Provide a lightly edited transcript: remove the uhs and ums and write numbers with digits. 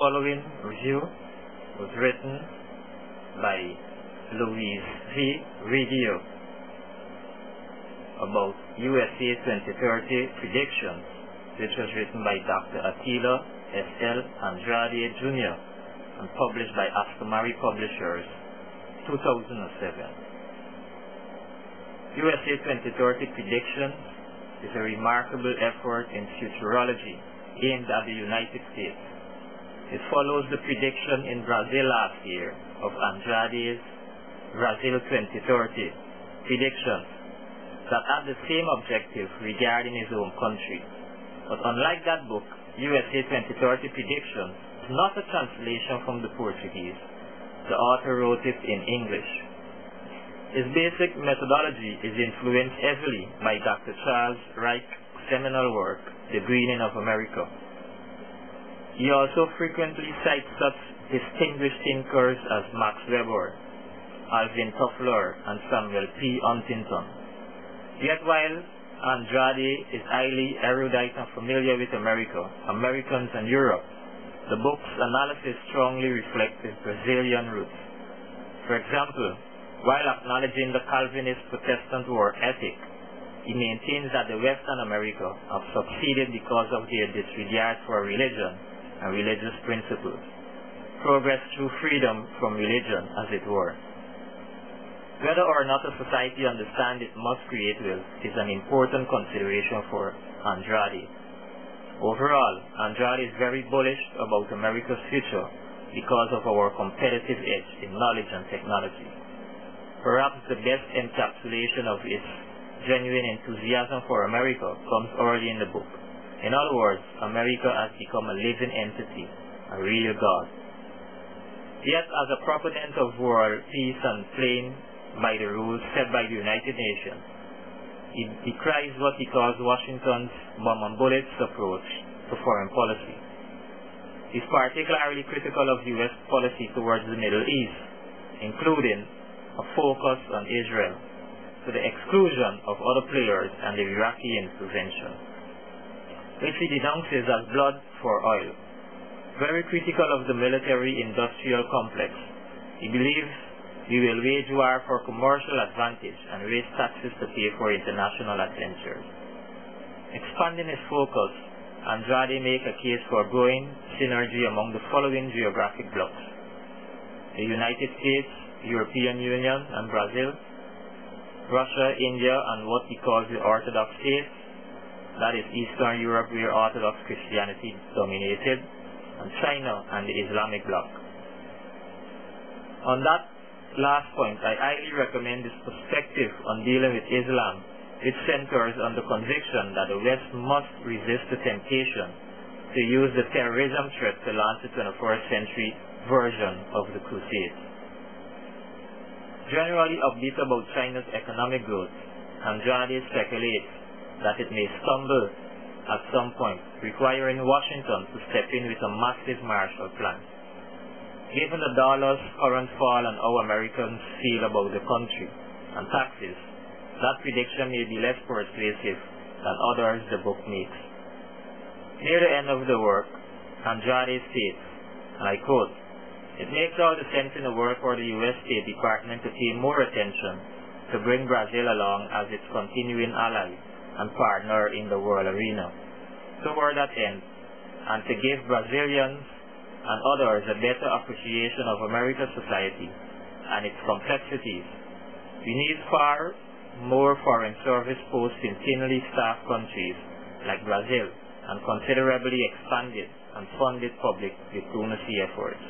following review was written by Louise V. Ridio about USA 2030 predictions, which was written by Dr. Attila S.L. Andrade Jr. and published by Astomari Publishers, 2007. USA 2030 predictions is a remarkable effort in futurology aimed at the United States. It follows the prediction in Brazil last year of Andrade's Brazil 2030 predictions that had the same objective regarding his own country. But unlike that book, USA 2030 Predictions is not a translation from the Portuguese. The author wrote it in English. His basic methodology is influenced heavily by Dr. Charles Reich's seminal work, The Greening of America. He also frequently cites such distinguished thinkers as Max Weber, Alvin Toffler, and Samuel P. Huntington. Yet while Andrade is highly erudite and familiar with America, Americans, and Europe, the book's analysis strongly reflects his Brazilian roots. For example, while acknowledging the Calvinist Protestant war ethic, he maintains that the Western America have succeeded because of their disregard for religion and religious principles. Progress through freedom from religion, as it were. Whether or not a society understands it must create wealth is an important consideration for Andrade. Overall, Andrade is very bullish about America's future because of our competitive edge in knowledge and technology. Perhaps the best encapsulation of his genuine enthusiasm for America comes early in the book. In other words, America has become a living entity, a real God. Yet, as a proponent of world peace and playing by the rules set by the United Nations, he decries what he calls Washington's bomb and bullets approach to foreign policy. He is particularly critical of U.S. policy towards the Middle East, including a focus on Israel, to the exclusion of other players and the Iraqi intervention, which he denounces as blood for oil. Very critical of the military-industrial complex, he believes we will wage war for commercial advantage and raise taxes to pay for international adventures. Expanding his focus, Andrade makes a case for growing synergy among the following geographic blocs: the United States, European Union, and Brazil, Russia, India, and what he calls the Orthodox states, that is Eastern Europe where Orthodox Christianity dominated, and China and the Islamic bloc. On that last point, I highly recommend this perspective on dealing with Islam, which centers on the conviction that the West must resist the temptation to use the terrorism threat to launch the 21st century version of the Crusades. Generally upbeat about China's economic growth, Andrade speculates that it may stumble at some point, requiring Washington to step in with a massive Marshall Plan. Given the dollar's current fall and how Americans feel about the country and taxes, that prediction may be less persuasive than others the book makes. Near the end of the work, Andrade states, and I quote, "It makes all the sense in the world for the U.S. State Department to pay more attention to bring Brazil along as its continuing ally and partner in the world arena. Toward that end, and to give Brazilians and others a better appreciation of America's society and its complexities, we need far more foreign service posts in thinly staffed countries like Brazil and considerably expanded and funded public diplomacy efforts.